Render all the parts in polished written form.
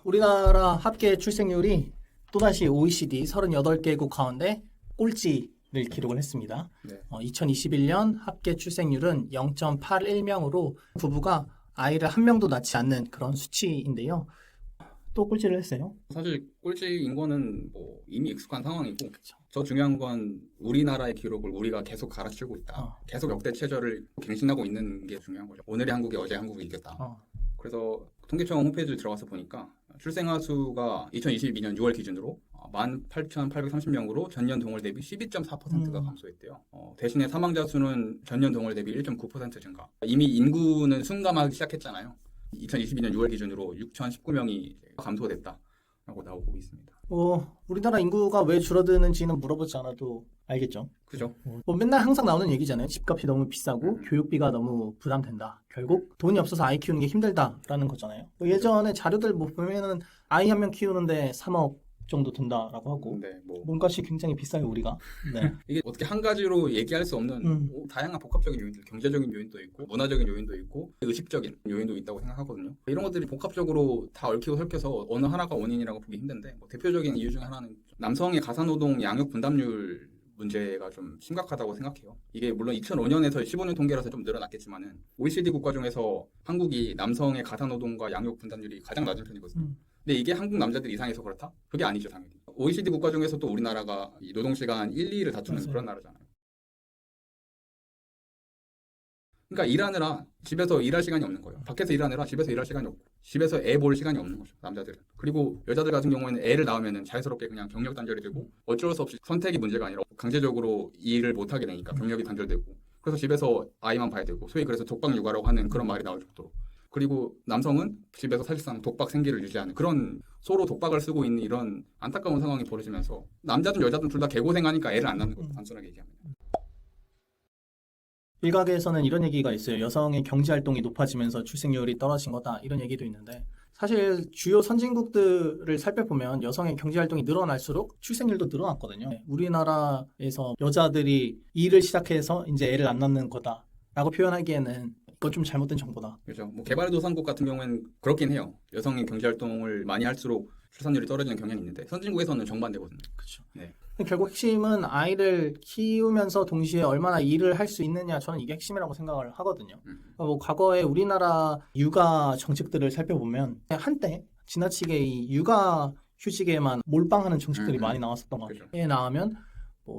우리나라 합계 출생률이 또다시 OECD 38개국 가운데 꼴찌를 기록을 했습니다. 네. 2021년 합계 출생률은 0.81명으로 부부가 아이를 한 명도 낳지 않는 그런 수치인데요. 또 꼴찌를 했어요. 사실 꼴찌인 거는 뭐 이미 익숙한 상황이고, 그쵸. 더 중요한 건 우리나라의 기록을 우리가 계속 갈아치우고 있다. 계속 역대 최저를 갱신하고 있는 게 중요한 거죠. 오늘의 한국이 어제 한국이 이겼다. 그래서 통계청 홈페이지에 들어가서 보니까 출생아 수가 2022년 6월 기준으로 18,830명으로 전년 동월 대비 12.4%가 감소했대요. 대신에 사망자 수는 전년 동월 대비 1.9% 증가. 이미 인구는 둔감하기 시작했잖아요. 2022년 6월 기준으로 6,019명이 감소됐다라고 나오고 있습니다. 우리나라 인구가 왜 줄어드는지는 물어보지 않아도 알겠죠. 그죠? 맨날 항상 나오는 얘기잖아요. 집값이 너무 비싸고 교육비가 너무 부담된다. 결국 돈이 없어서 아이 키우는 게 힘들다라는 거잖아요. 예전에 자료들 보면은 아이 한 명 키우는데 3억 정도 든다라고 하고 네, 몸값이 굉장히 비싸요 우리가. 네. 이게 어떻게 한 가지로 얘기할 수 없는 다양한 복합적인 요인들, 경제적인 요인도 있고 문화적인 요인도 있고 의식적인 요인도 있다고 생각하거든요. 이런 것들이 복합적으로 다 얽히고 설켜서 어느 하나가 원인이라고 보기 힘든데, 대표적인 이유 중에 하나는 남성의 가사노동 양육 분담률 문제가 좀 심각하다고 생각해요. 이게 물론 2005년에서 15년 통계라서 좀 늘어났겠지만은 OECD 국가 중에서 한국이 남성의 가사노동과 양육 분담률이 가장 낮은 편이거든요. 근데 이게 한국 남자들 이상해서 그렇다? 그게 아니죠, 당연히. OECD 국가 중에서 또 우리나라가 이 노동시간 1, 2를 다투는 그런 나라잖아요. 그러니까 일하느라 집에서 일할 시간이 없는 거예요. 밖에서 일하느라 집에서 일할 시간이 없고, 집에서 애 볼 시간이 없는 거죠, 남자들은. 그리고 여자들 같은 경우에는 애를 낳으면 자연스럽게 그냥 경력 단절이 되고, 어쩔 수 없이 선택이 문제가 아니라 강제적으로 일을 못하게 되니까 경력이 단절되고, 그래서 집에서 아이만 봐야 되고, 소위 그래서 독박 육아라고 하는 그런 말이 나올 정도로. 그리고 남성은 집에서 사실상 독박 생계를 유지하는 그런, 서로 독박을 쓰고 있는 이런 안타까운 상황이 벌어지면서 남자든 여자든 둘 다 개고생하니까 애를 안 낳는 거죠, 단순하게 얘기하면. 일각에서는 이런 얘기가 있어요. 여성의 경제활동이 높아지면서 출생률이 떨어진 거다. 이런 얘기도 있는데, 사실 주요 선진국들을 살펴보면 여성의 경제활동이 늘어날수록 출생률도 늘어났거든요. 우리나라에서 여자들이 일을 시작해서 이제 애를 안 낳는 거다라고 표현하기에는 그건 좀 잘못된 정보다. 그렇죠. 개발도상국 같은 경우에는 그렇긴 해요. 여성이 경제활동을 많이 할수록 출산율이 떨어지는 경향이 있는데, 선진국에서는 정반대거든요. 그렇죠. 네. 결국 핵심은 아이를 키우면서 동시에 얼마나 일을 할 수 있느냐, 저는 이게 핵심이라고 생각을 하거든요. 과거에 우리나라 육아 정책들을 살펴보면 한때 지나치게 이 육아 휴직에만 몰빵하는 정책들이 많이 나왔었던 것 같아요. 애 낳으면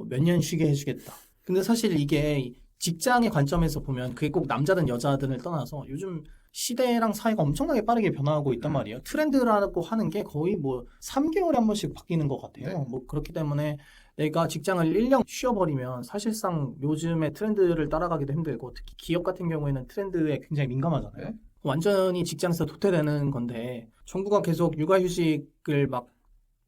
몇 년 쉬게 해주겠다. 근데 사실 이게 직장의 관점에서 보면 그게 꼭 남자든 여자든을 떠나서 요즘 시대랑 사회가 엄청나게 빠르게 변화하고 있단 말이에요. 트렌드라고 하는 게 거의 3개월에 한 번씩 바뀌는 것 같아요. 네. 그렇기 때문에 내가 직장을 1년 쉬어버리면 사실상 요즘의 트렌드를 따라가기도 힘들고, 특히 기업 같은 경우에는 트렌드에 굉장히 민감하잖아요. 네. 완전히 직장에서 도태되는 건데 정부가 계속 육아휴직을 막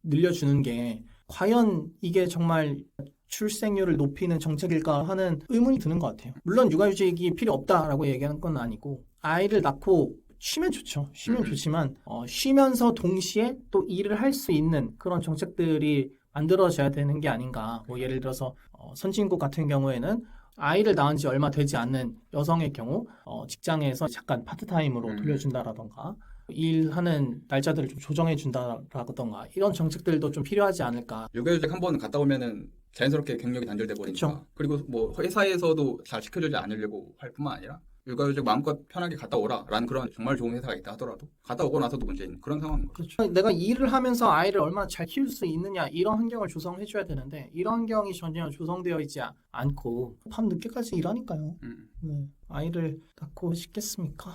늘려주는 게 과연 이게 정말 출생률을 높이는 정책일까 하는 의문이 드는 것 같아요. 물론 육아휴직이 필요 없다라고 얘기하는 건 아니고, 아이를 낳고 쉬면 좋죠. 쉬면 좋지만 쉬면서 동시에 또 일을 할 수 있는 그런 정책들이 만들어져야 되는 게 아닌가. 예를 들어서 선진국 같은 경우에는 아이를 낳은 지 얼마 되지 않는 여성의 경우 직장에서 잠깐 파트타임으로 돌려준다라던가, 일하는 날짜들을 좀 조정해 준다라던가, 이런 정책들도 좀 필요하지 않을까. 육아휴직 한 번 갔다 오면은 자연스럽게 경력이 단절돼 버리니까. 그쵸. 그리고 회사에서도 잘 시켜주지 않으려고 할 뿐만 아니라, 육아휴직 마음껏 편하게 갔다 오라라는 그런 정말 좋은 회사가 있다 하더라도 갔다 오고 나서도 문제인 그런 상황인 거죠. 그렇죠. 내가 일을 하면서 아이를 얼마나 잘 키울 수 있느냐, 이런 환경을 조성해 줘야 되는데, 이런 환경이 전혀 조성되어 있지 않고 밤 늦게까지 일하니까요. 네. 아이를 낳고 싶겠습니까?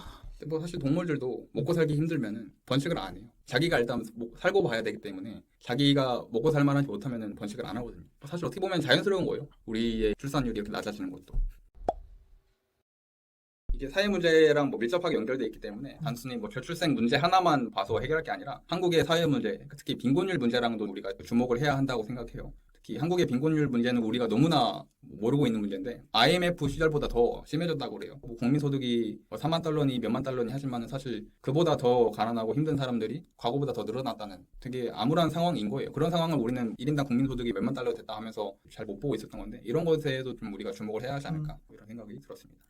사실 동물들도 먹고 살기 힘들면은 번식을 안 해요. 자기가 일단 살고 봐야 되기 때문에 자기가 먹고 살 만하지 못하면은 번식을 안 하거든요. 사실 어떻게 보면 자연스러운 거예요. 우리의 출산율이 이렇게 낮아지는 것도. 이게 사회 문제랑 밀접하게 연결돼 있기 때문에 단순히 저출생 문제 하나만 봐서 해결할 게 아니라 한국의 사회 문제, 특히 빈곤율 문제랑도 우리가 주목을 해야 한다고 생각해요. 특히 한국의 빈곤율 문제는 우리가 너무나 모르고 있는 문제인데, IMF 시절보다 더 심해졌다고 그래요. 국민소득이 4만 달러니 몇만 달러니 하지만 사실 그보다 더 가난하고 힘든 사람들이 과거보다 더 늘어났다는 되게 암울한 상황인 거예요. 그런 상황을 우리는 1인당 국민소득이 몇만 달러 됐다 하면서 잘 못 보고 있었던 건데, 이런 것에도 좀 우리가 주목을 해야 하지 않을까, 이런 생각이 들었습니다.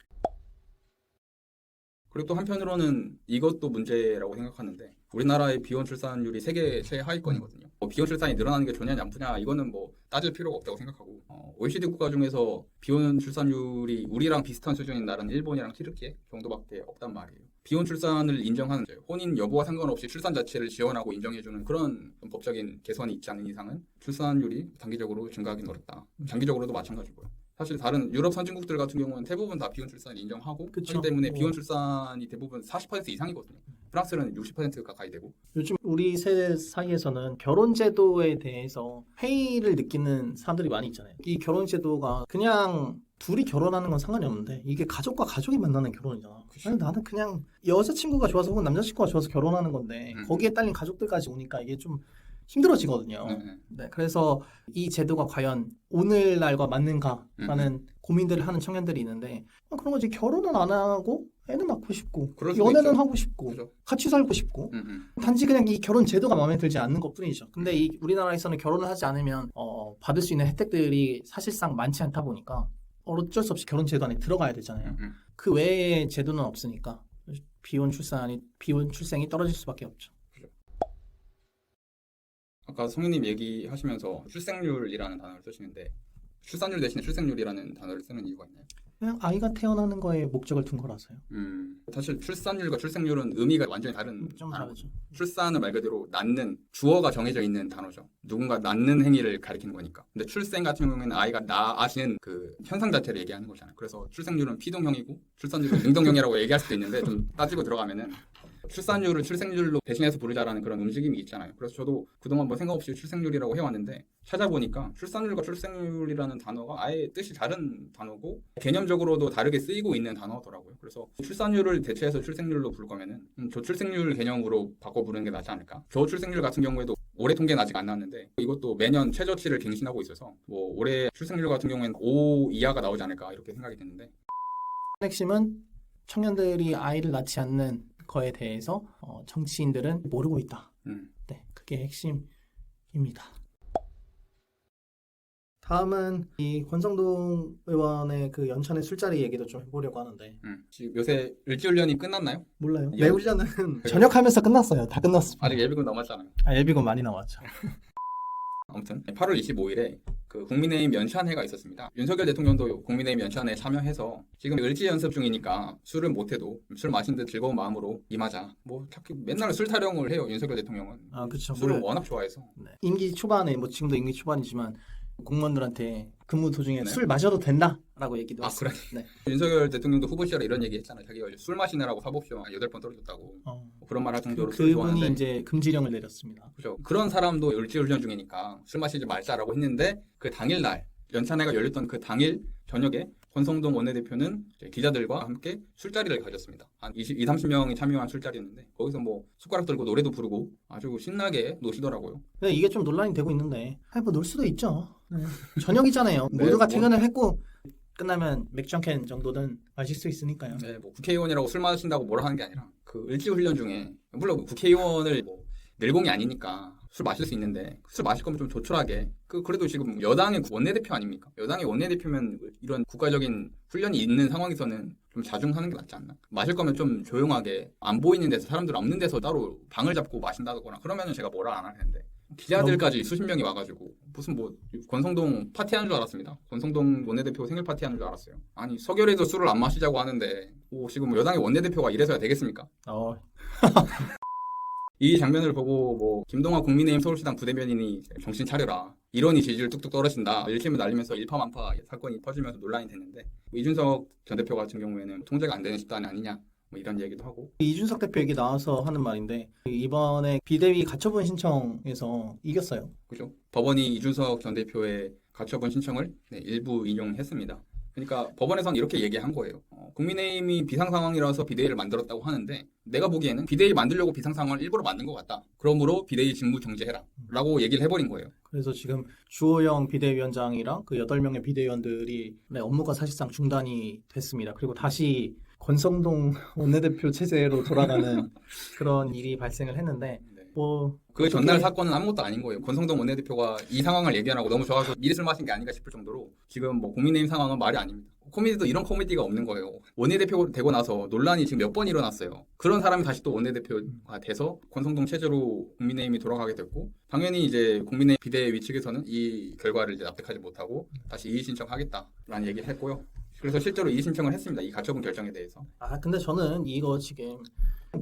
그리고 또 한편으로는 이것도 문제라고 생각하는데 우리나라의 비혼 출산율이 세계 최하위권이거든요. 비혼 출산이 늘어나는 게 좋냐 나쁘냐 이거는 뭐 따질 필요가 없다고 생각하고 OECD 국가 중에서 비혼 출산율이 우리랑 비슷한 수준인 나라는 일본이랑 튀르키예 정도밖에 없단 말이에요. 비혼 출산을 인정하는 혼인 여부와 상관없이 출산 자체를 지원하고 인정해주는 그런 법적인 개선이 있지 않은 이상은 출산율이 단기적으로 증가하기는 어렵다. 장기적으로도 마찬가지고요. 사실 다른 유럽 선진국들 같은 경우는 대부분 다 비혼 출산을 인정하고 그쵸. 그렇기 때문에 비혼 출산이 대부분 40% 이상이거든요. 프랑스는 60% 가까이 되고. 요즘 우리 세대 사이에서는 결혼 제도에 대해서 회의를 느끼는 사람들이 많이 있잖아요. 이 결혼 제도가 그냥 둘이 결혼하는 건 상관이 없는데 이게 가족과 가족이 만나는 결혼이잖아. 아니, 나는 그냥 여자친구가 좋아서 혹은 남자친구가 좋아서 결혼하는 건데 거기에 딸린 가족들까지 오니까 이게 좀 힘들어지거든요. 네, 그래서 이 제도가 과연 오늘날과 맞는가라는 고민들을 하는 청년들이 있는데 그런 거지. 결혼은 안 하고 애는 낳고 싶고 연애는 하고 싶고 그죠. 같이 살고 싶고 단지 그냥 이 결혼 제도가 마음에 들지 않는 것뿐이죠. 근데 이 우리나라에서는 결혼을 하지 않으면 받을 수 있는 혜택들이 사실상 많지 않다 보니까 어쩔 수 없이 결혼 제도 안에 들어가야 되잖아요. 그 외의 제도는 없으니까 비혼 출생이 떨어질 수밖에 없죠. 아까 성우님 얘기하시면서 출생률이라는 단어를 쓰시는데 출산율 대신에 출생률이라는 단어를 쓰는 이유가 있나요? 그냥 아이가 태어나는 거에 목적을 둔 거라서요. 사실 출산율과 출생률은 의미가 완전히 다른 좀 다르죠. 출산은 말 그대로 낳는 주어가 정해져 있는 단어죠. 누군가 낳는 행위를 가리키는 거니까. 근데 출생 같은 경우에는 아이가 낳아지는 그 현상 자체를 얘기하는 거잖아요. 그래서 출생률은 피동형이고 출산율은 능동형이라고 얘기할 수도 있는데 좀 따지고 들어가면은 출산율을 출생률로 대신해서 부르자라는 그런 움직임이 있잖아요. 그래서 저도 그동안 뭐 생각 없이 출생률이라고 해왔는데 찾아보니까 출산율과 출생률이라는 단어가 아예 뜻이 다른 단어고 개념적으로도 다르게 쓰이고 있는 단어더라고요. 그래서 출산율을 대체해서 출생률로 부를 거면은 저출생률 개념으로 바꿔 부르는 게 낫지 않을까? 저출생률 같은 경우에도 올해 통계는 아직 안 나왔는데 이것도 매년 최저치를 갱신하고 있어서 뭐 올해 출생률 같은 경우에는 5 이하가 나오지 않을까 이렇게 생각이 드는데 핵심은 청년들이 아이를 낳지 않는 거에 대해서 정치인들은 모르고 있다. 네, 그게 핵심입니다. 다음은 이 권성동 의원의 그 연찬의 술자리 얘기도 좀 해보려고 하는데 지금 요새 을지훈련이 끝났나요? 몰라요. 예. 매훈련은 전역하면서 끝났어요. 다 끝났습니다. 아직 예비군 남았잖아요. 예비군 많이 나왔죠. 아무튼 8월 25일에 그 국민의힘 연찬회가 있었습니다. 윤석열 대통령도 국민의힘 연찬회에 참여해서 지금 을지 연습 중이니까 술을 못해도 술 마신 듯 즐거운 마음으로 임하자. 뭐 맨날 술 타령을 해요. 윤석열 대통령은. 그렇죠. 술을 워낙 좋아해서. 네. 임기 초반에 뭐 지금도 임기 초반이지만 공무원들한테 근무 도중에 술 마셔도 된다라고 얘기도 했어요. 그래. 네. 윤석열 대통령도 후보 시절에 이런 얘기 했잖아요. 자기가 술 마시느라고 사법시험 8번 떨어졌다고. 그런 말 할 정도로 술 좋아하는데. 그분이 이제 금지령을 내렸습니다. 그렇죠. 그런 사람도 을지훈련 중이니까 술 마시지 말자라고 했는데 그 당일날 연찬회가 열렸던 그 당일 저녁에 권성동 원내대표는 기자들과 함께 술자리를 가졌습니다. 한 20-30명이 참여한 술자리였는데 거기서 뭐 숟가락 들고 노래도 부르고 아주 신나게 노시더라고요. 네, 이게 좀 논란이 되고 있는데 뭐 놀 수도 있죠. 네. 저녁이잖아요. 네, 모두가 퇴근을 했고 끝나면 맥주 한 캔 정도는 마실 수 있으니까요. 네, 뭐 국회의원이라고 술 마신다고 뭐라 하는 게 아니라 그 을지훈련 중에 물론 국회의원을 뭐 늘공이 아니니까 술 마실 수 있는데 술 마실 거면 좀 조촐하게 그래도 지금 여당의 원내대표 아닙니까? 여당의 원내대표면 이런 국가적인 훈련이 있는 상황에서는 좀 자중하는 게 낫지 않나? 마실 거면 좀 조용하게 안 보이는 데서 사람들 없는 데서 따로 방을 잡고 마신다거나 그러면은 제가 뭐라 안 할 텐데 기자들까지 수십 명이 와가지고 무슨 뭐 권성동 파티하는 줄 알았습니다. 권성동 원내대표 생일 파티하는 줄 알았어요. 아니 서결에도 술을 안 마시자고 하는데 지금 여당의 원내대표가 이래서야 되겠습니까? 이 장면을 보고 뭐 김동완 국민의힘 서울시당 부대변인이 정신 차려라. 이러니 지지율 뚝뚝 떨어진다. 일침을 날리면서 일파만파 사건이 퍼지면서 논란이 됐는데 이준석 전 대표 같은 경우에는 통제가 안 되는 집단이 아니냐 뭐 이런 얘기도 하고. 이준석 대표 얘기 나와서 하는 말인데 이번에 비대위 가처분 신청에서 이겼어요. 그죠? 법원이 이준석 전 대표의 가처분 신청을 일부 인용했습니다. 그러니까 법원에서는 이렇게 얘기한 거예요. 국민의힘이 비상상황이라서 비대위를 만들었다고 하는데 내가 보기에는 비대위 만들려고 비상상황을 일부러 만든 것 같다. 그러므로 비대위 직무 정지해라 라고 얘기를 해버린 거예요. 그래서 지금 주호영 비대위원장이랑 그 8명의 비대위원들이 업무가 사실상 중단이 됐습니다. 그리고 다시 권성동 원내대표 체제로 돌아가는 그런 일이 발생을 했는데 그 전날 사건은 아무것도 아닌 거예요. 권성동 원내대표가 이 상황을 얘기 안 하고 너무 좋아서 미리 술 마신 게 아닌가 싶을 정도로 지금 뭐 국민의힘 상황은 말이 아닙니다. 코미디도 이런 코미디가 없는 거예요. 원내대표 되고 나서 논란이 지금 몇 번 일어났어요. 그런 사람이 다시 또 원내대표가 돼서 권성동 체제로 국민의힘이 돌아가게 됐고, 당연히 이제 국민의힘 비대위 측에서는 이 결과를 이제 납득하지 못하고 다시 이의 신청하겠다라는 얘기를 했고요. 그래서 실제로 이의 신청을 했습니다. 이 가처분 결정에 대해서. 근데 저는 이거 지금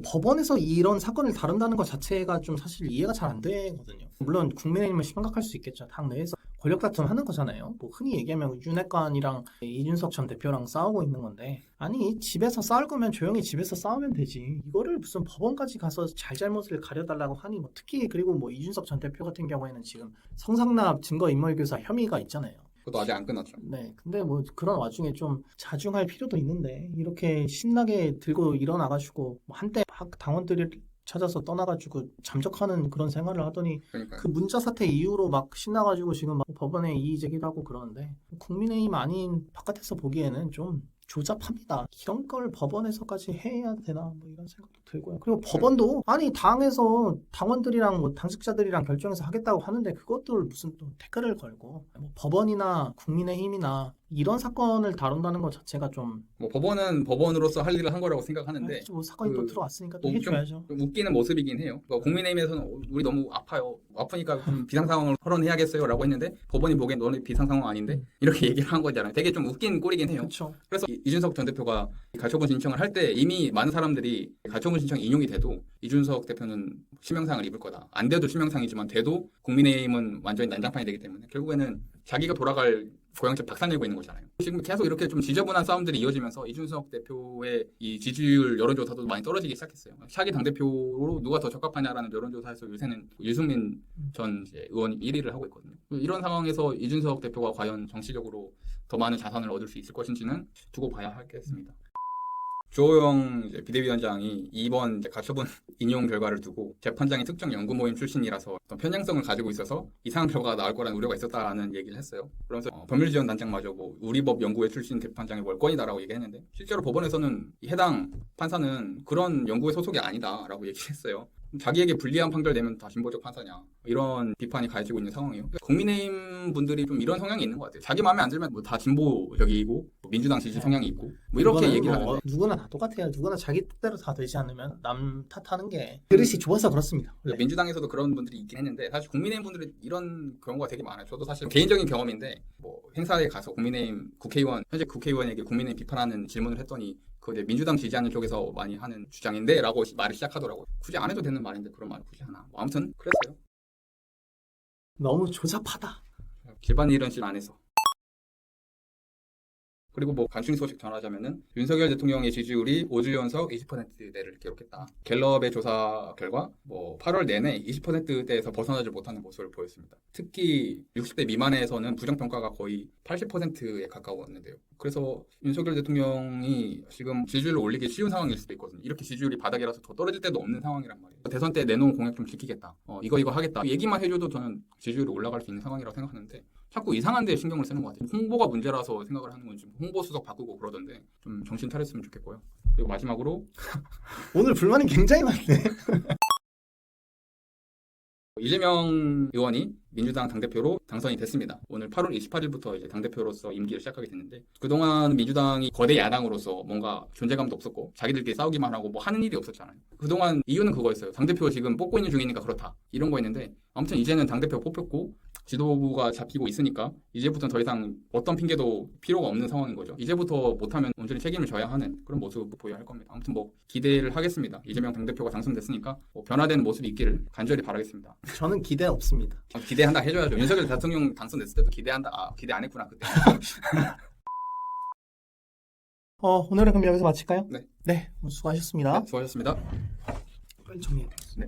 법원에서 이런 사건을 다룬다는 것 자체가 좀 사실 이해가 잘 안 되거든요. 물론 국민의힘은 심각할 수 있겠죠. 당 내에서 권력 다툼 하는 거잖아요. 뭐 흔히 얘기하면 윤핵관이랑 이준석 전 대표랑 싸우고 있는 건데, 아니 집에서 싸울 거면 조용히 집에서 싸우면 되지. 이거를 무슨 법원까지 가서 잘잘못을 가려달라고 하니, 뭐 특히 그리고 뭐 이준석 전 대표 같은 경우에는 지금 성상납 증거인멸교사 혐의가 있잖아요. 그것도 아직 안 끝났죠. 네, 근데 뭐 그런 와중에 좀 자중할 필요도 있는데, 이렇게 신나게 들고 일어나가지고 뭐 한때 당원들을 찾아서 떠나가지고 잠적하는 그런 생활을 하더니, 그러니까요. 그 문자 사태 이후로 막 신나가지고 지금 막 법원에 이의 제기도 하고 그러는데, 국민의힘 아닌 바깥에서 보기에는 좀 조잡합니다. 이런 걸 법원에서까지 해야 되나 뭐 이런 생각도 들고요. 그리고 법원도 아니 당에서 당원들이랑 뭐 당직자들이랑 결정해서 하겠다고 하는데, 그것들 무슨 또 태클을 걸고 뭐 법원이나 국민의힘이나 이런 사건을 다룬다는 것 자체가 좀 뭐 법원은 법원으로서 할 일을 한 거라고 생각하는데, 뭐 사건이 또 그 들어왔으니까 또 뭐 해줘야죠. 좀 웃기는 모습이긴 해요. 국민의힘에서는 우리 너무 아파요. 아프니까 좀 비상 상황을 토론해야겠어요라고 했는데, 법원이 보기엔 너네 비상 상황 아닌데 이렇게 얘기를 한 거잖아요. 되게 좀 웃긴 꼴이긴 해요. 그렇죠. 그래서 이준석 전 대표가 가처분 신청을 할 때 이미 많은 사람들이 가처분 신청이 인용이 돼도 이준석 대표는 실명상을 입을 거다. 안 돼도 실명상이지만 돼도 국민의힘은 완전히 난장판이 되기 때문에 결국에는 자기가 돌아갈 고향집 박살내고 있는 거잖아요. 지금 계속 이렇게 좀 지저분한 싸움들이 이어지면서 이준석 대표의 이 지지율 여론조사도 많이 떨어지기 시작했어요. 차기 당대표로 누가 더 적합하냐라는 여론조사에서 요새는 유승민 전 의원이 1위를 하고 있거든요. 이런 상황에서 이준석 대표가 과연 정치적으로 더 많은 자산을 얻을 수 있을 것인지는 두고 봐야 하겠습니다. 주호영 비대위원장이 이번 가처분 인용 결과를 두고 재판장이 특정 연구 모임 출신이라서 어떤 편향성을 가지고 있어서 이상한 결과가 나올 거라는 우려가 있었다는 얘기를 했어요. 그러면서 법률지원단장마저 뭐 우리법 연구회 출신 재판장이 월권이다라고 얘기했는데, 실제로 법원에서는 해당 판사는 그런 연구회 소속이 아니다라고 얘기했어요. 자기에게 불리한 판결 내면 다 진보적 판사냐, 이런 비판이 가해지고 있는 상황이에요. 국민의힘 분들이 좀 이런 성향이 있는 것 같아요. 자기 마음에 안 들면 뭐 다 진보적이고 뭐 민주당 지지 성향이 있고 뭐 이렇게 얘기를 하는데, 누구나 다 똑같아요. 누구나 자기 뜻대로 다 되지 않으면 남 탓하는 게 그릇이 좋아서 그렇습니다. 원래. 민주당에서도 그런 분들이 있긴 했는데, 사실 국민의힘 분들이 이런 경우가 되게 많아요. 저도 사실 개인적인 경험인데, 뭐 행사에 가서 국민의힘 국회의원, 현재 국회의원에게 국민의힘 비판하는 질문을 했더니 그 이제 민주당 지지하는 쪽에서 많이 하는 주장인데 라고 말을 시작하더라고요. 굳이 안 해도 되는 말인데 그런 말을 굳이 하나. 뭐 아무튼 그랬어요. 너무 조잡하다. 집안일은 안 해서. 그리고 뭐 간추린 소식 전하자면은 윤석열 대통령의 지지율이 5주 연속 20%대를 기록했다. 갤럽의 조사 결과 뭐 8월 내내 20%대에서 벗어나지 못하는 모습을 보였습니다. 특히 60대 미만에서는 부정평가가 거의 80%에 가까웠는데요. 그래서 윤석열 대통령이 지금 지지율을 올리기 쉬운 상황일 수도 있거든요. 이렇게 지지율이 바닥이라서 더 떨어질 때도 없는 상황이란 말이에요. 대선 때 내놓은 공약 좀 지키겠다. 이거 하겠다. 얘기만 해줘도 저는 지지율이 올라갈 수 있는 상황이라고 생각하는데, 자꾸 이상한 데에 신경을 쓰는 것 같아요. 홍보가 문제라서 생각을 하는 건지 홍보 수석 바꾸고 그러던데 좀 정신 차렸으면 좋겠고요. 그리고 마지막으로 오늘 불만이 굉장히 많네. 이재명 의원이 민주당 당대표로 당선이 됐습니다. 오늘 8월 28일부터 이제 당대표로서 임기를 시작하게 됐는데, 그동안 민주당이 거대 야당으로서 뭔가 존재감도 없었고 자기들끼리 싸우기만 하고 뭐 하는 일이 없었잖아요. 그동안 이유는 그거였어요. 당대표 지금 뽑고 있는 중이니까 그렇다, 이런 거였는데, 아무튼 이제는 당대표 뽑혔고 지도부가 잡히고 있으니까 이제부터는 더 이상 어떤 핑계도 필요가 없는 상황인 거죠. 이제부터 못하면 온전히 책임을 져야 하는 그런 모습을 보여야 할 겁니다. 아무튼 뭐 기대를 하겠습니다. 이재명 당대표가 당선됐으니까 뭐 변화되는 모습이 있기를 간절히 바라겠습니다. 저는 기대 없습니다. 기대한다 해줘야죠. 윤석열 대통령 당선됐을 때도 기대한다. 기대 안 했구나 그때. 오늘은 그럼 여기서 마칠까요? 네. 네, 수고하셨습니다. 네, 수고하셨습니다. 빨리 정리해야 돼. 네.